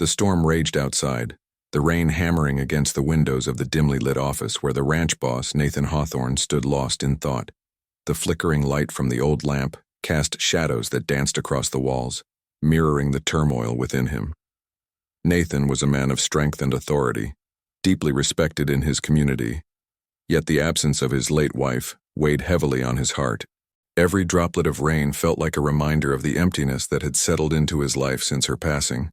The storm raged outside, the rain hammering against the windows of the dimly lit office where the ranch boss, Nathan Hawthorne, stood lost in thought. The flickering light from the old lamp cast shadows that danced across the walls, mirroring the turmoil within him. Nathan was a man of strength and authority, deeply respected in his community, yet the absence of his late wife weighed heavily on his heart. Every droplet of rain felt like a reminder of the emptiness that had settled into his life since her passing.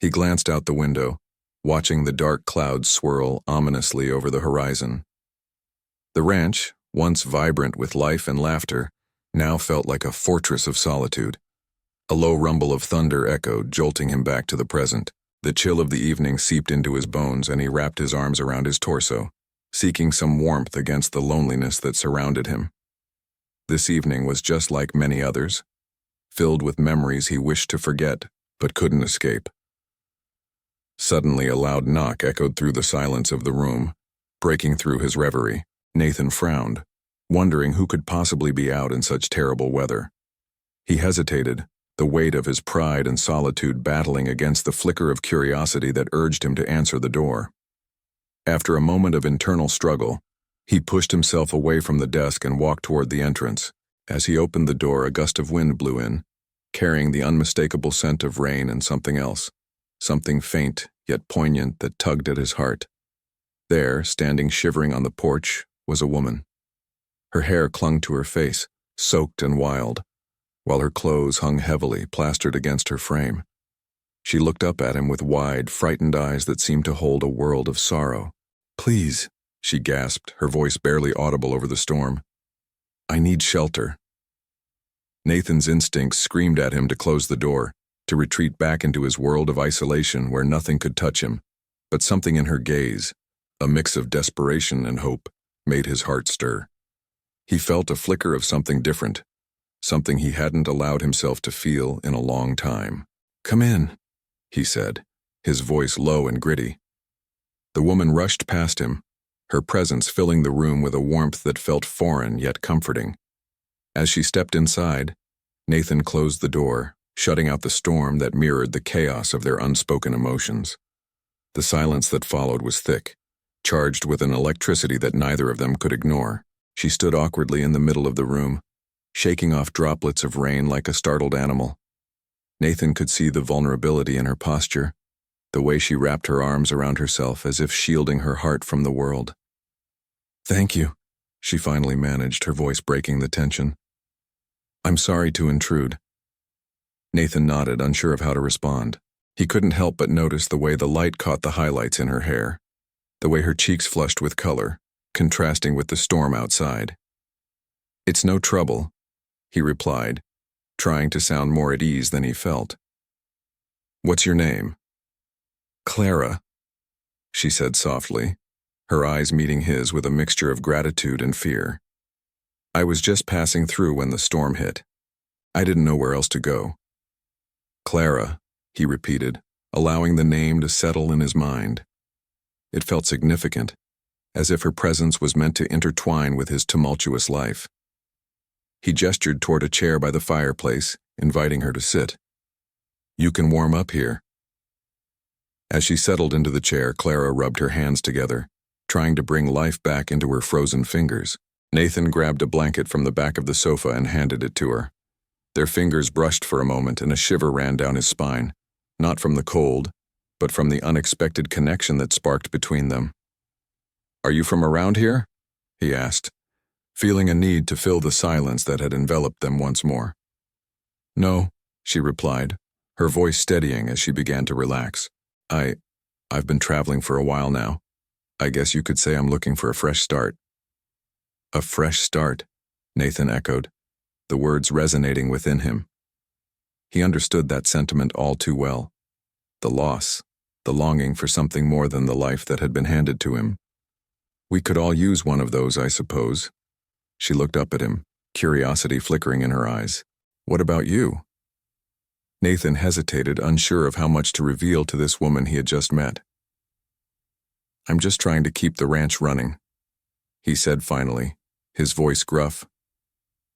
He glanced out the window, watching the dark clouds swirl ominously over the horizon. The ranch, once vibrant with life and laughter, now felt like a fortress of solitude. A low rumble of thunder echoed, jolting him back to the present. The chill of the evening seeped into his bones, and he wrapped his arms around his torso, seeking some warmth against the loneliness that surrounded him. This evening was just like many others, filled with memories he wished to forget, but couldn't escape. Suddenly, a loud knock echoed through the silence of the room, breaking through his reverie. Nathan frowned, wondering who could possibly be out in such terrible weather. He hesitated, the weight of his pride and solitude battling against the flicker of curiosity that urged him to answer the door. After a moment of internal struggle, he pushed himself away from the desk and walked toward the entrance. As he opened the door, a gust of wind blew in, carrying the unmistakable scent of rain and something else, something faint yet poignant that tugged at his heart. There, standing shivering on the porch, was a woman. Her hair clung to her face, soaked and wild, while her clothes hung heavily, plastered against her frame. She looked up at him with wide, frightened eyes that seemed to hold a world of sorrow. "Please," she gasped, her voice barely audible over the storm. "I need shelter." Nathan's instincts screamed at him to close the door, to retreat back into his world of isolation where nothing could touch him, but something in her gaze, a mix of desperation and hope, made his heart stir. He felt a flicker of something different, something he hadn't allowed himself to feel in a long time. "Come in," he said, his voice low and gritty. The woman rushed past him, her presence filling the room with a warmth that felt foreign yet comforting. As she stepped inside, Nathan closed the door, shutting out the storm that mirrored the chaos of their unspoken emotions. The silence that followed was thick, charged with an electricity that neither of them could ignore. She stood awkwardly in the middle of the room, shaking off droplets of rain like a startled animal. Nathan could see the vulnerability in her posture, the way she wrapped her arms around herself as if shielding her heart from the world. "Thank you," she finally managed, her voice breaking the tension. "I'm sorry to intrude." Nathan nodded, unsure of how to respond. He couldn't help but notice the way the light caught the highlights in her hair, the way her cheeks flushed with color, contrasting with the storm outside. "It's no trouble," he replied, trying to sound more at ease than he felt. "What's your name?" "Clara," she said softly, her eyes meeting his with a mixture of gratitude and fear. "I was just passing through when the storm hit. I didn't know where else to go." "Clara," he repeated, allowing the name to settle in his mind. It felt significant, as if her presence was meant to intertwine with his tumultuous life. He gestured toward a chair by the fireplace, inviting her to sit. "You can warm up here." As she settled into the chair, Clara rubbed her hands together, trying to bring life back into her frozen fingers. Nathan grabbed a blanket from the back of the sofa and handed it to her. Their fingers brushed for a moment and a shiver ran down his spine, not from the cold, but from the unexpected connection that sparked between them. "Are you from around here?" he asked, feeling a need to fill the silence that had enveloped them once more. "No," she replied, her voice steadying as she began to relax. I've been traveling for a while now. I guess you could say I'm looking for a fresh start." "A fresh start," Nathan echoed, the words resonating within him. He understood that sentiment all too well. The loss, the longing for something more than the life that had been handed to him. "We could all use one of those, I suppose." She looked up at him, curiosity flickering in her eyes. "What about you?" Nathan hesitated, unsure of how much to reveal to this woman he had just met. "I'm just trying to keep the ranch running," he said finally, his voice gruff.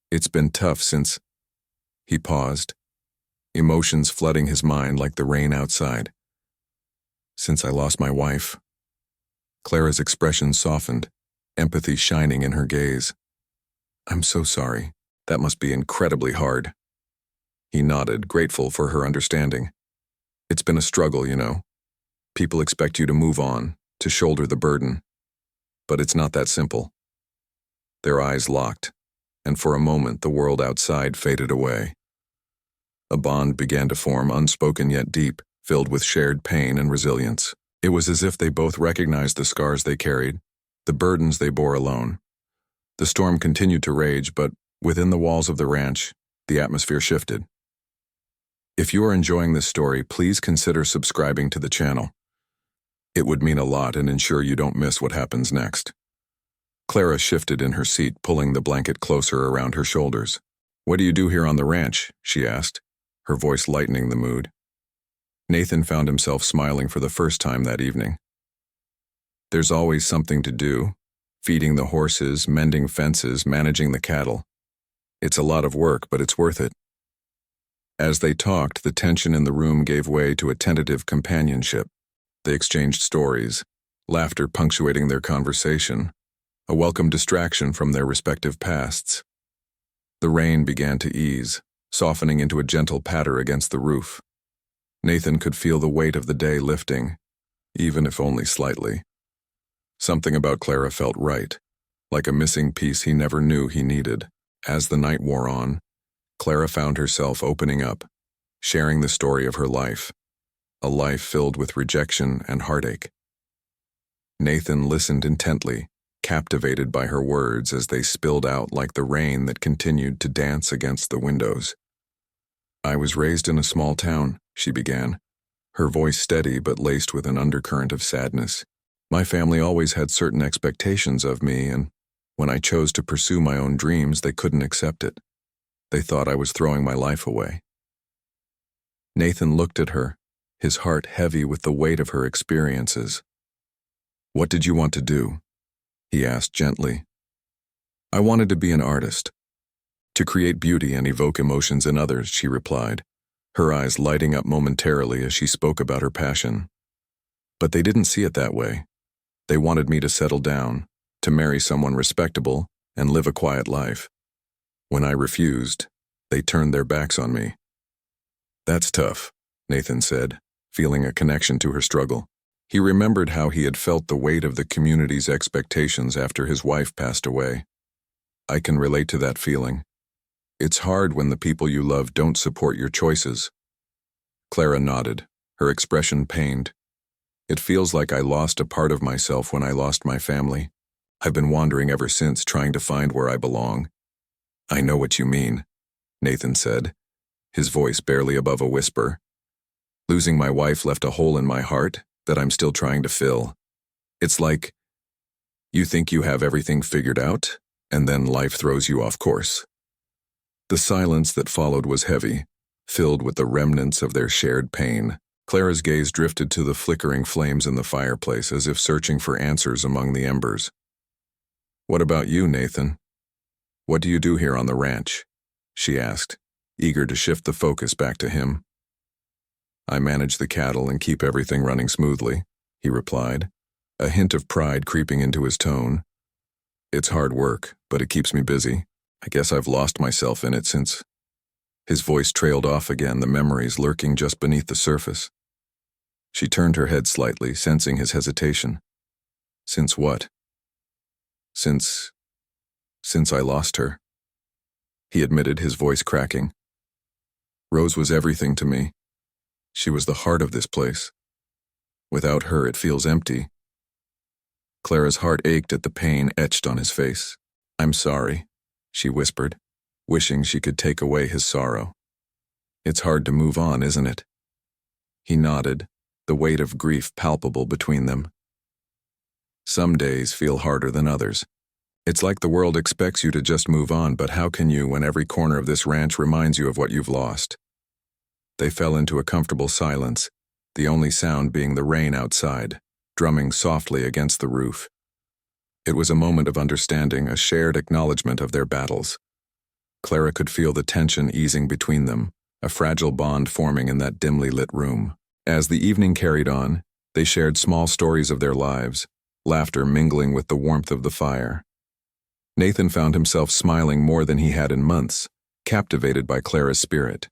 "It's been tough since—" He paused, emotions flooding his mind like the rain outside. Since I lost my wife. Clara's expression softened, empathy shining in her gaze. I'm so sorry. That must be incredibly hard. He nodded, grateful for her understanding. It's been a struggle, you know. People expect you to move on, to shoulder the burden. But it's not that simple. Their eyes locked, and for a moment the world outside faded away. A bond began to form, unspoken yet deep, filled with shared pain and resilience. It was as if they both recognized the scars they carried, the burdens they bore alone. The storm continued to rage, but within the walls of the ranch, the atmosphere shifted. If you are enjoying this story, please consider subscribing to the channel. It would mean a lot and ensure you don't miss what happens next. Clara shifted in her seat, pulling the blanket closer around her shoulders. What do you do here on the ranch? She asked, her voice lightening the mood. Nathan found himself smiling for the first time that evening. There's always something to do. Feeding the horses, mending fences, managing the cattle. It's a lot of work, but it's worth it. As they talked, the tension in the room gave way to a tentative companionship. They exchanged stories, laughter punctuating their conversation, a welcome distraction from their respective pasts. The rain began to ease, softening into a gentle patter against the roof. Nathan could feel the weight of the day lifting, even if only slightly. Something about Clara felt right, like a missing piece he never knew he needed. As the night wore on, Clara found herself opening up, sharing the story of her life, a life filled with rejection and heartache. Nathan listened intently, captivated by her words as they spilled out like the rain that continued to dance against the windows. I was raised in a small town, she began, her voice steady but laced with an undercurrent of sadness. My family always had certain expectations of me, and when I chose to pursue my own dreams, they couldn't accept it. They thought I was throwing my life away. Nathan looked at her, his heart heavy with the weight of her experiences. What did you want to do? He asked gently. I wanted to be an artist. To create beauty and evoke emotions in others, she replied, her eyes lighting up momentarily as she spoke about her passion. But they didn't see it that way. They wanted me to settle down, to marry someone respectable, and live a quiet life. When I refused, they turned their backs on me. That's tough, Nathan said, feeling a connection to her struggle. He remembered how he had felt the weight of the community's expectations after his wife passed away. I can relate to that feeling. It's hard when the people you love don't support your choices. Clara nodded, her expression pained. It feels like I lost a part of myself when I lost my family. I've been wandering ever since, trying to find where I belong. I know what you mean, Nathan said, his voice barely above a whisper. Losing my wife left a hole in my heart that I'm still trying to fill. It's like you think you have everything figured out, and then life throws you off course. The silence that followed was heavy, filled with the remnants of their shared pain. Clara's gaze drifted to the flickering flames in the fireplace as if searching for answers among the embers. What about you, Nathan? What do you do here on the ranch? She asked, eager to shift the focus back to him. I manage the cattle and keep everything running smoothly, he replied, a hint of pride creeping into his tone. It's hard work, but it keeps me busy. I guess I've lost myself in it since. His voice trailed off again, the memories lurking just beneath the surface. She turned her head slightly, sensing his hesitation. Since what? Since I lost her, he admitted, his voice cracking. Rose was everything to me. She was the heart of this place. Without her, it feels empty. Clara's heart ached at the pain etched on his face. I'm sorry, she whispered, wishing she could take away his sorrow. It's hard to move on, isn't it? He nodded, the weight of grief palpable between them. Some days feel harder than others. It's like the world expects you to just move on, but how can you when every corner of this ranch reminds you of what you've lost? They fell into a comfortable silence, the only sound being the rain outside, drumming softly against the roof. It was a moment of understanding, a shared acknowledgement of their battles. Clara could feel the tension easing between them, a fragile bond forming in that dimly lit room. As the evening carried on, They shared small stories of their lives, laughter mingling with the warmth of the fire. Nathan found himself smiling more than he had in months, captivated by Clara's spirit.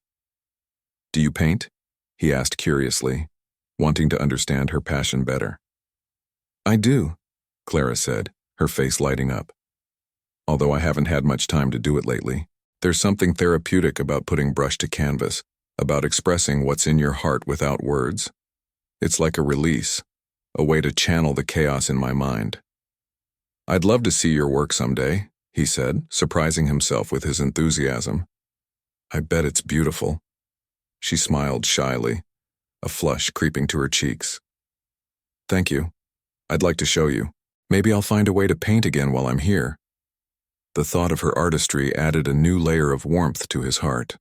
"Do you paint?" he asked curiously, wanting to understand her passion better. "I do," Clara said, her face lighting up. "Although I haven't had much time to do it lately. There's something therapeutic about putting brush to canvas, about expressing what's in your heart without words. It's like a release, a way to channel the chaos in my mind." "I'd love to see your work someday," he said, surprising himself with his enthusiasm. "I bet it's beautiful." She smiled shyly, a flush creeping to her cheeks. "Thank you. I'd like to show you. Maybe I'll find a way to paint again while I'm here." The thought of her artistry added a new layer of warmth to his heart.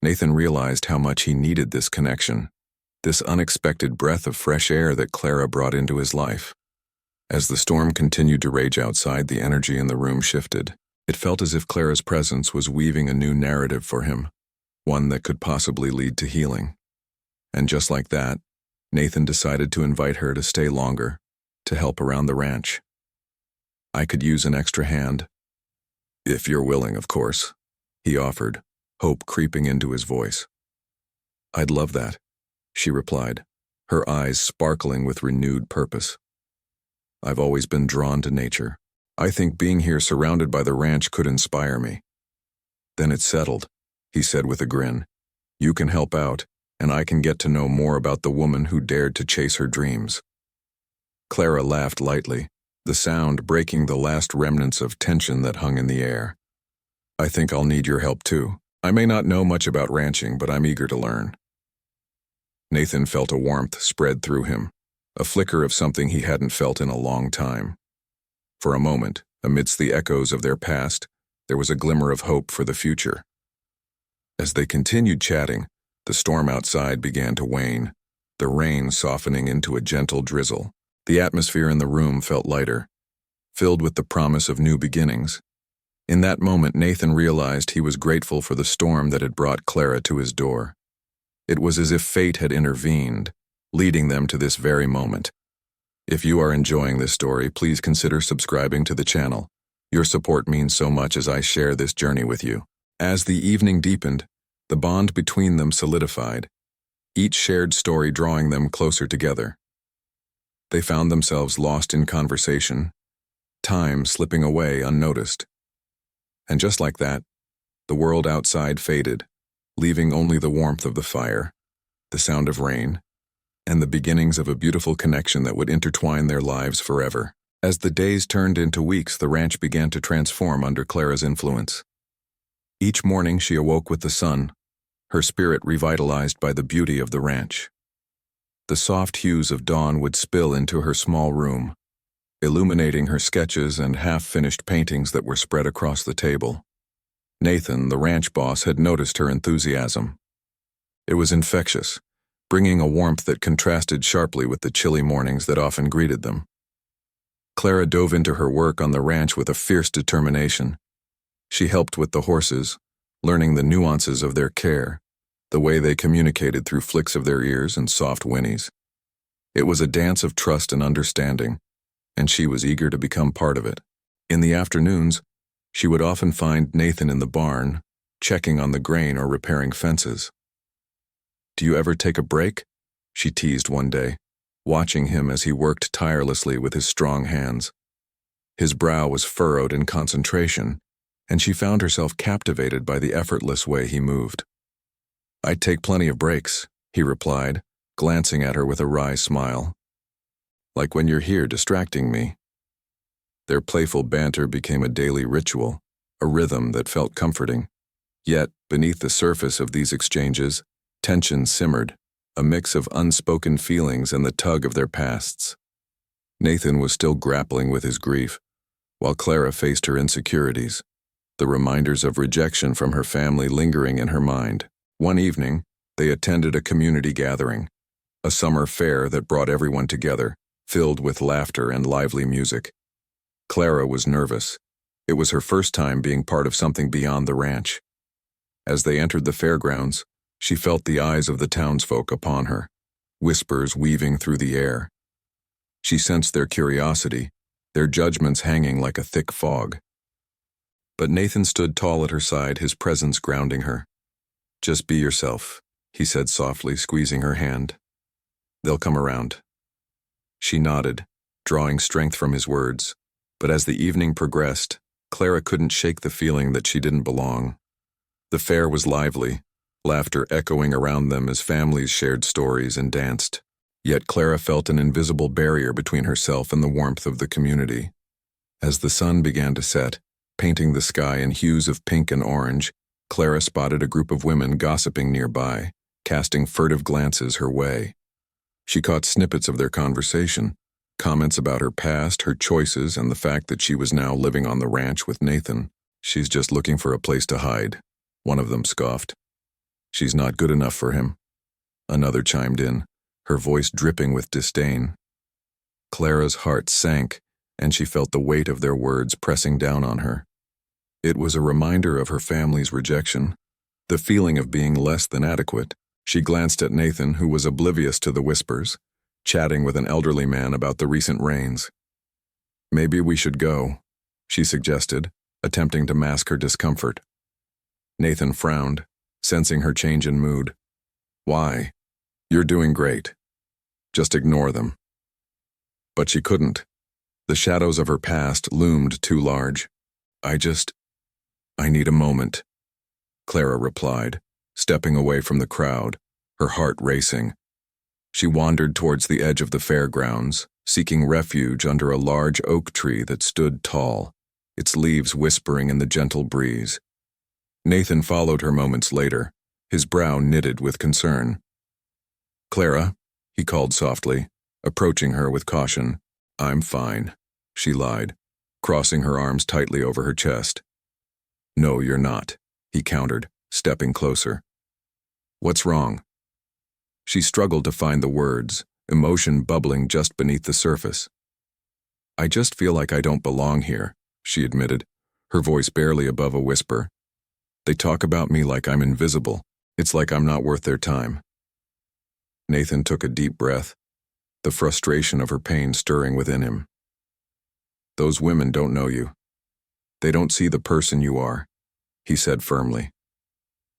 Nathan realized how much he needed this connection, this unexpected breath of fresh air that Clara brought into his life. As the storm continued to rage outside, the energy in the room shifted. It felt as if Clara's presence was weaving a new narrative for him, one that could possibly lead to healing. And just like that, Nathan decided to invite her to stay longer, to help around the ranch. "I could use an extra hand. If you're willing, of course," he offered, hope creeping into his voice. "I'd love that," she replied, her eyes sparkling with renewed purpose. "I've always been drawn to nature. I think being here surrounded by the ranch could inspire me." "Then it's settled," he said with a grin. "You can help out, and I can get to know more about the woman who dared to chase her dreams." Clara laughed lightly, the sound breaking the last remnants of tension that hung in the air. "I think I'll need your help too. I may not know much about ranching, but I'm eager to learn." Nathan felt a warmth spread through him, a flicker of something he hadn't felt in a long time. For a moment, amidst the echoes of their past, there was a glimmer of hope for the future. As they continued chatting, the storm outside began to wane, the rain softening into a gentle drizzle. The atmosphere in the room felt lighter, filled with the promise of new beginnings. In that moment, Nathan realized he was grateful for the storm that had brought Clara to his door. It was as if fate had intervened, leading them to this very moment. If you are enjoying this story, please consider subscribing to the channel. Your support means so much as I share this journey with you. As the evening deepened, the bond between them solidified, each shared story drawing them closer together. They found themselves lost in conversation, time slipping away unnoticed. And just like that, the world outside faded, leaving only the warmth of the fire, the sound of rain, and the beginnings of a beautiful connection that would intertwine their lives forever. As the days turned into weeks, the ranch began to transform under Clara's influence. Each morning she awoke with the sun, her spirit revitalized by the beauty of the ranch. The soft hues of dawn would spill into her small room, illuminating her sketches and half-finished paintings that were spread across the table. Nathan, the ranch boss, had noticed her enthusiasm. It was infectious, bringing a warmth that contrasted sharply with the chilly mornings that often greeted them. Clara dove into her work on the ranch with a fierce determination. She helped with the horses, learning the nuances of their care, the way they communicated through flicks of their ears and soft whinnies. It was a dance of trust and understanding, and she was eager to become part of it. In the afternoons, she would often find Nathan in the barn, checking on the grain or repairing fences. "Do you ever take a break?" she teased one day, watching him as he worked tirelessly with his strong hands. His brow was furrowed in concentration, and she found herself captivated by the effortless way he moved. "I take plenty of breaks," he replied, glancing at her with a wry smile. "Like when you're here distracting me." Their playful banter became a daily ritual, a rhythm that felt comforting. Yet, beneath the surface of these exchanges, tension simmered, a mix of unspoken feelings and the tug of their pasts. Nathan was still grappling with his grief, while Clara faced her insecurities, the reminders of rejection from her family lingering in her mind. One evening, they attended a community gathering, a summer fair that brought everyone together, filled with laughter and lively music. Clara was nervous. It was her first time being part of something beyond the ranch. As they entered the fairgrounds, she felt the eyes of the townsfolk upon her, whispers weaving through the air. She sensed their curiosity, their judgments hanging like a thick fog. But Nathan stood tall at her side, his presence grounding her. "Just be yourself," he said softly, squeezing her hand. "They'll come around." She nodded, drawing strength from his words, but as the evening progressed, Clara couldn't shake the feeling that she didn't belong. The fair was lively, laughter echoing around them as families shared stories and danced. Yet Clara felt an invisible barrier between herself and the warmth of the community. As the sun began to set, painting the sky in hues of pink and orange, Clara spotted a group of women gossiping nearby, casting furtive glances her way. She caught snippets of their conversation, comments about her past, her choices, and the fact that she was now living on the ranch with Nathan. "She's just looking for a place to hide," one of them scoffed. "She's not good enough for him," another chimed in, her voice dripping with disdain. Clara's heart sank, and she felt the weight of their words pressing down on her. It was a reminder of her family's rejection, the feeling of being less than adequate. She glanced at Nathan, who was oblivious to the whispers, chatting with an elderly man about the recent rains. "Maybe we should go," she suggested, attempting to mask her discomfort. Nathan frowned, sensing her change in mood. "Why? You're doing great. Just ignore them." But she couldn't. The shadows of her past loomed too large. I need a moment," Clara replied, stepping away from the crowd, her heart racing. She wandered towards the edge of the fairgrounds, seeking refuge under a large oak tree that stood tall, its leaves whispering in the gentle breeze. Nathan followed her moments later, his brow knitted with concern. "Clara," he called softly, approaching her with caution. "I'm fine," she lied, crossing her arms tightly over her chest. "No, you're not," he countered, stepping closer. "What's wrong?" She struggled to find the words, emotion bubbling just beneath the surface. "I just feel like I don't belong here," she admitted, her voice barely above a whisper. "They talk about me like I'm invisible. It's like I'm not worth their time." Nathan took a deep breath, the frustration of her pain stirring within him. "Those women don't know you. They don't see the person you are," he said firmly.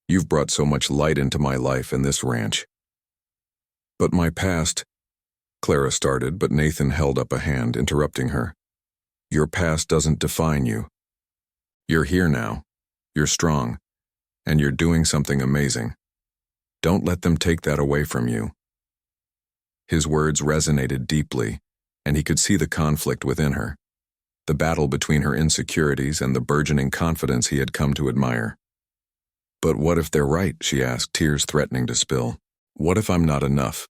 "You've brought so much light into my life and this ranch." "But my past," Clara started, but Nathan held up a hand, interrupting her. "Your past doesn't define you. You're here now. You're strong. And you're doing something amazing. Don't let them take that away from you." His words resonated deeply, and he could see the conflict within her, the battle between her insecurities and the burgeoning confidence he had come to admire. "But what if they're right?" she asked, tears threatening to spill. "What if I'm not enough?"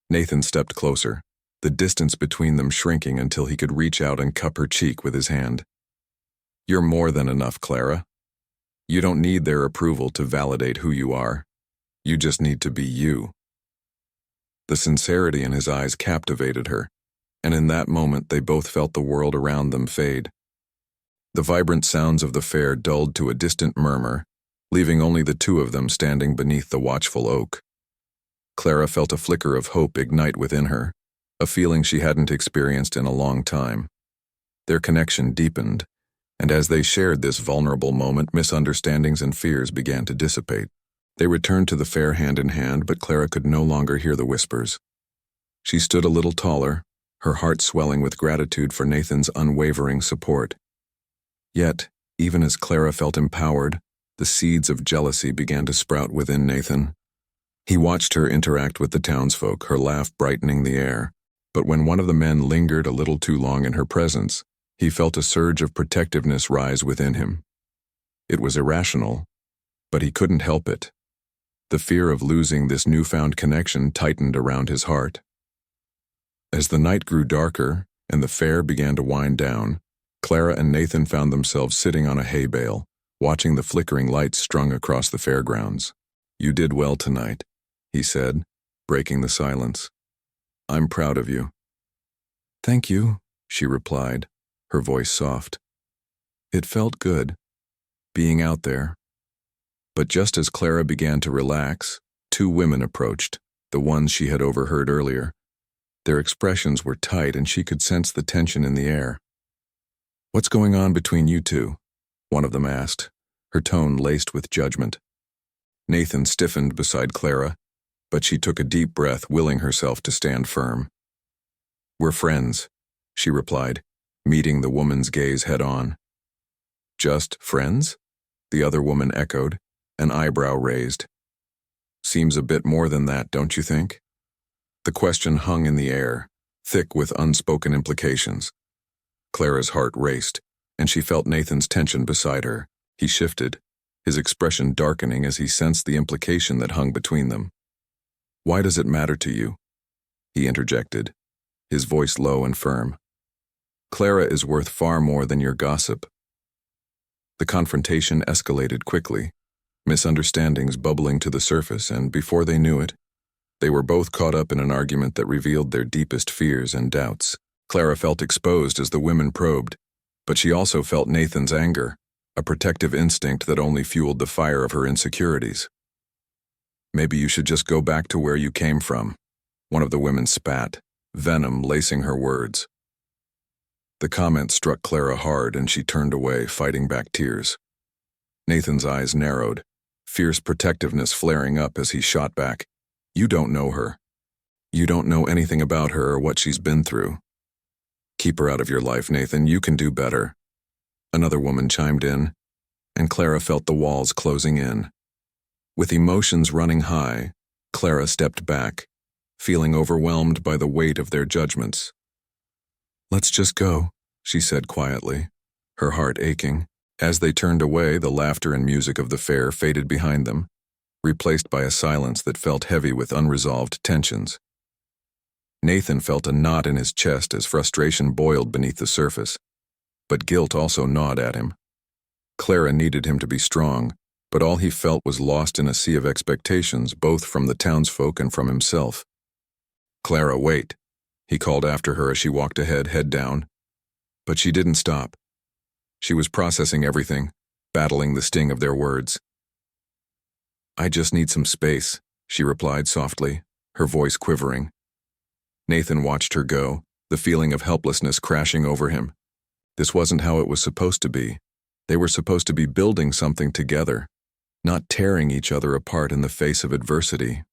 Nathan stepped closer, the distance between them shrinking until he could reach out and cup her cheek with his hand. "You're more than enough, Clara. You don't need their approval to validate who you are. You just need to be you." The sincerity in his eyes captivated her, and in that moment they both felt the world around them fade. The vibrant sounds of the fair dulled to a distant murmur, leaving only the two of them standing beneath the watchful oak. Clara felt a flicker of hope ignite within her, a feeling she hadn't experienced in a long time. Their connection deepened, and as they shared this vulnerable moment, misunderstandings and fears began to dissipate. They returned to the fair hand in hand, but Clara could no longer hear the whispers. She stood a little taller, her heart swelling with gratitude for Nathan's unwavering support. Yet, even as Clara felt empowered, the seeds of jealousy began to sprout within Nathan. He watched her interact with the townsfolk, her laugh brightening the air, but when one of the men lingered a little too long in her presence, he felt a surge of protectiveness rise within him. It was irrational, but he couldn't help it. The fear of losing this newfound connection tightened around his heart. As the night grew darker and the fair began to wind down, Clara and Nathan found themselves sitting on a hay bale, watching the flickering lights strung across the fairgrounds. "You did well tonight," he said, breaking the silence. "I'm proud of you." "Thank you," she replied, her voice soft. It felt good, being out there. But just as Clara began to relax, two women approached, the ones she had overheard earlier. Their expressions were tight and she could sense the tension in the air. "What's going on between you two?" one of them asked, her tone laced with judgment. Nathan stiffened beside Clara, but she took a deep breath, willing herself to stand firm. "We're friends," she replied, meeting the woman's gaze head-on. "Just friends?" the other woman echoed, an eyebrow raised. "Seems a bit more than that, don't you think?" The question hung in the air, thick with unspoken implications. Clara's heart raced, and she felt Nathan's tension beside her. He shifted, his expression darkening as he sensed the implication that hung between them. "Why does it matter to you?" he interjected, his voice low and firm. "Clara is worth far more than your gossip." The confrontation escalated quickly, misunderstandings bubbling to the surface, and before they knew it, they were both caught up in an argument that revealed their deepest fears and doubts. Clara felt exposed as the women probed, but she also felt Nathan's anger, a protective instinct that only fueled the fire of her insecurities. "Maybe you should just go back to where you came from," one of the women spat, venom lacing her words. The comment struck Clara hard and she turned away, fighting back tears. Nathan's eyes narrowed, fierce protectiveness flaring up as he shot back. "You don't know her. You don't know anything about her or what she's been through. Keep her out of your life, Nathan. You can do better." Another woman chimed in, and Clara felt the walls closing in. With emotions running high, Clara stepped back, feeling overwhelmed by the weight of their judgments. "Let's just go," she said quietly, her heart aching. As they turned away, the laughter and music of the fair faded behind them, replaced by a silence that felt heavy with unresolved tensions. Nathan felt a knot in his chest as frustration boiled beneath the surface, but guilt also gnawed at him. Clara needed him to be strong, but all he felt was lost in a sea of expectations, both from the townsfolk and from himself. "Clara, wait," he called after her as she walked ahead, head down. But she didn't stop. She was processing everything, battling the sting of their words. "I just need some space," she replied softly, her voice quivering. Nathan watched her go, the feeling of helplessness crashing over him. This wasn't how it was supposed to be. They were supposed to be building something together, not tearing each other apart in the face of adversity.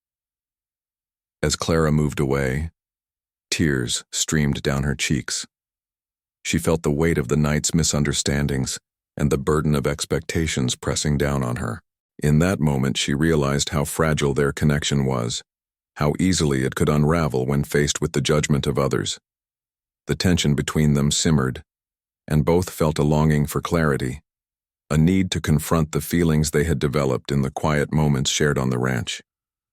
As Clara moved away, tears streamed down her cheeks. She felt the weight of the night's misunderstandings and the burden of expectations pressing down on her. In that moment, she realized how fragile their connection was, how easily it could unravel when faced with the judgment of others. The tension between them simmered, and both felt a longing for clarity, a need to confront the feelings they had developed in the quiet moments shared on the ranch.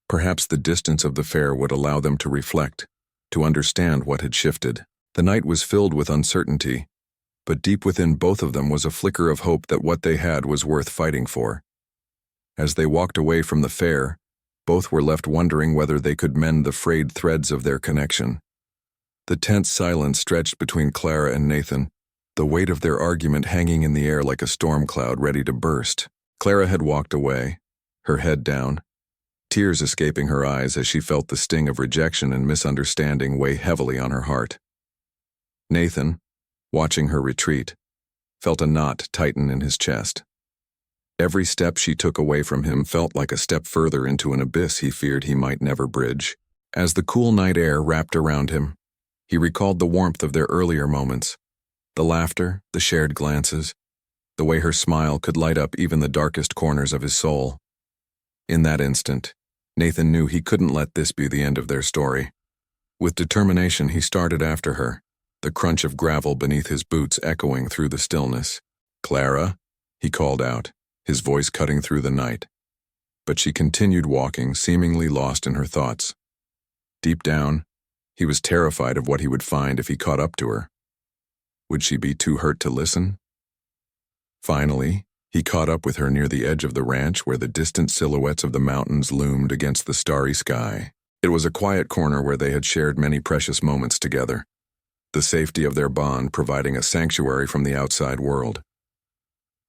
Perhaps the distance of the fair would allow them to reflect, to understand what had shifted. The night was filled with uncertainty, but deep within both of them was a flicker of hope that what they had was worth fighting for. As they walked away from the fair, both were left wondering whether they could mend the frayed threads of their connection. The tense silence stretched between Clara and Nathan, the weight of their argument hanging in the air like a storm cloud ready to burst. Clara had walked away, her head down, tears escaping her eyes as she felt the sting of rejection and misunderstanding weigh heavily on her heart. Nathan, watching her retreat, felt a knot tighten in his chest. Every step she took away from him felt like a step further into an abyss he feared he might never bridge. As the cool night air wrapped around him, he recalled the warmth of their earlier moments, the laughter, the shared glances, the way her smile could light up even the darkest corners of his soul. In that instant, Nathan knew he couldn't let this be the end of their story. With determination, he started after her, the crunch of gravel beneath his boots echoing through the stillness. "Clara," he called out, his voice cutting through the night. But she continued walking, seemingly lost in her thoughts. Deep down, he was terrified of what he would find if he caught up to her. Would she be too hurt to listen? Finally, he caught up with her near the edge of the ranch where the distant silhouettes of the mountains loomed against the starry sky. It was a quiet corner where they had shared many precious moments together, the safety of their bond providing a sanctuary from the outside world.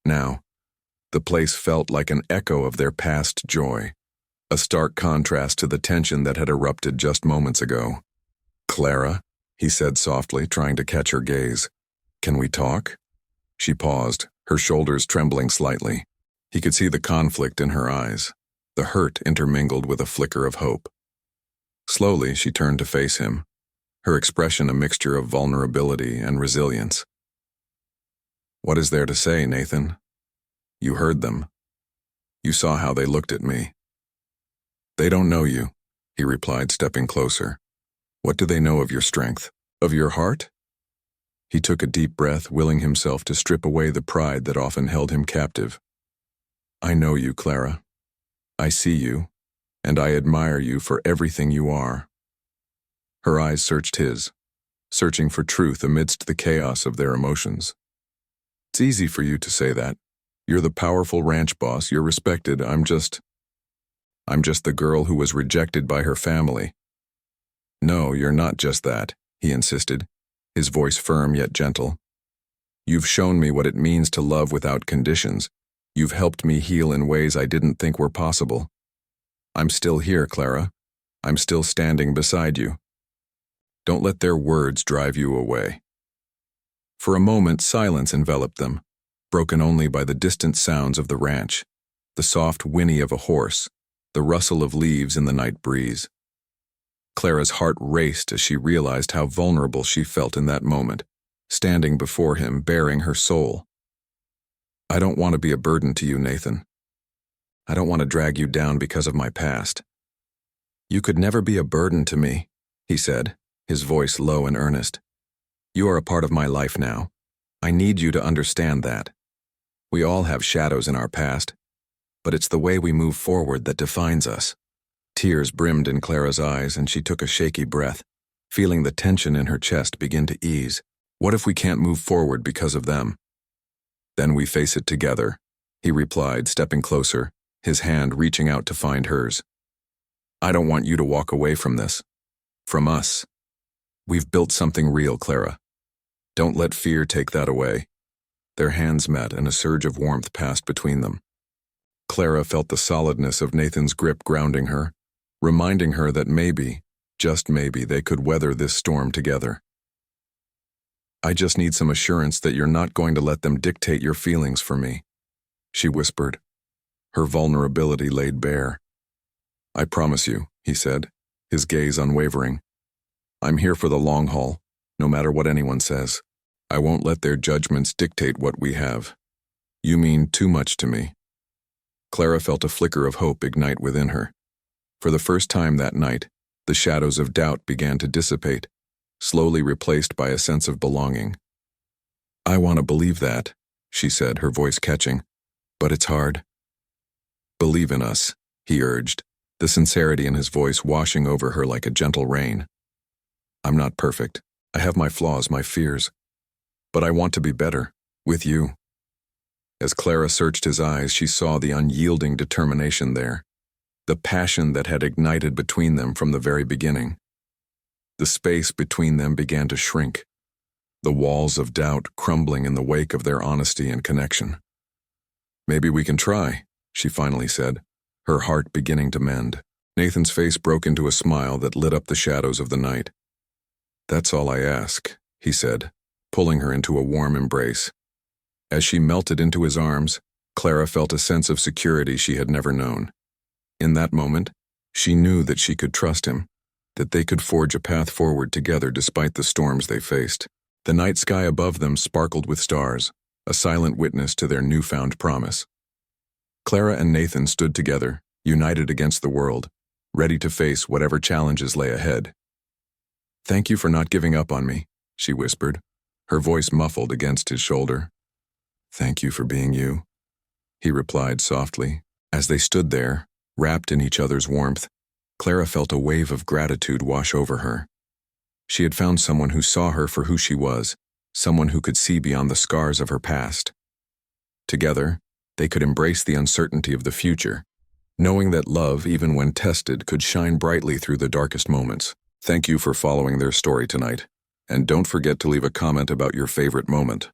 Now, the place felt like an echo of their past joy, a stark contrast to the tension that had erupted just moments ago. "Clara," he said softly, trying to catch her gaze. "Can we talk?" She paused, her shoulders trembling slightly. He could see the conflict in her eyes, the hurt intermingled with a flicker of hope. Slowly, she turned to face him, her expression a mixture of vulnerability and resilience. "What is there to say, Nathan? You heard them. You saw how they looked at me." "They don't know you," he replied, stepping closer. "What do they know of your strength? Of your heart?" He took a deep breath, willing himself to strip away the pride that often held him captive. "I know you, Clara. I see you, and I admire you for everything you are." Her eyes searched his, searching for truth amidst the chaos of their emotions. "It's easy for you to say that. You're the powerful ranch boss, you're respected. I'm just the girl who was rejected by her family." "No, you're not just that," he insisted, his voice firm yet gentle. "You've shown me what it means to love without conditions. You've helped me heal in ways I didn't think were possible. I'm still here, Clara. I'm still standing beside you. Don't let their words drive you away." For a moment, silence enveloped them, broken only by the distant sounds of the ranch, the soft whinny of a horse, the rustle of leaves in the night breeze. Clara's heart raced as she realized how vulnerable she felt in that moment, standing before him, bearing her soul. "I don't want to be a burden to you, Nathan. I don't want to drag you down because of my past." "You could never be a burden to me," he said, his voice low and earnest. "You are a part of my life now. I need you to understand that. We all have shadows in our past, but it's the way we move forward that defines us." Tears brimmed in Clara's eyes, and she took a shaky breath, feeling the tension in her chest begin to ease. "What if we can't move forward because of them?" "Then we face it together," he replied, stepping closer, his hand reaching out to find hers. "I don't want you to walk away from this. From us. We've built something real, Clara. Don't let fear take that away." Their hands met, and a surge of warmth passed between them. Clara felt the solidness of Nathan's grip grounding her, reminding her that maybe, just maybe, they could weather this storm together. "I just need some assurance that you're not going to let them dictate your feelings for me," she whispered, her vulnerability laid bare. "I promise you," he said, his gaze unwavering. "I'm here for the long haul, no matter what anyone says. I won't let their judgments dictate what we have. You mean too much to me." Clara felt a flicker of hope ignite within her. For the first time that night, the shadows of doubt began to dissipate, slowly replaced by a sense of belonging. "I want to believe that," she said, her voice catching, "but it's hard." "Believe in us," he urged, the sincerity in his voice washing over her like a gentle rain. "I'm not perfect. I have my flaws, my fears. But I want to be better, with you." As Clara searched his eyes, she saw the unyielding determination there, the passion that had ignited between them from the very beginning. The space between them began to shrink, the walls of doubt crumbling in the wake of their honesty and connection. "Maybe we can try," she finally said, her heart beginning to mend. Nathan's face broke into a smile that lit up the shadows of the night. "That's all I ask," he said, pulling her into a warm embrace. As she melted into his arms, Clara felt a sense of security she had never known. In that moment, she knew that she could trust him, that they could forge a path forward together despite the storms they faced. The night sky above them sparkled with stars, a silent witness to their newfound promise. Clara and Nathan stood together, united against the world, ready to face whatever challenges lay ahead. "Thank you for not giving up on me," she whispered, her voice muffled against his shoulder. "Thank you for being you," he replied softly. As they stood there, wrapped in each other's warmth, Clara felt a wave of gratitude wash over her. She had found someone who saw her for who she was, someone who could see beyond the scars of her past. Together, they could embrace the uncertainty of the future, knowing that love, even when tested, could shine brightly through the darkest moments. Thank you for following their story tonight, and don't forget to leave a comment about your favorite moment.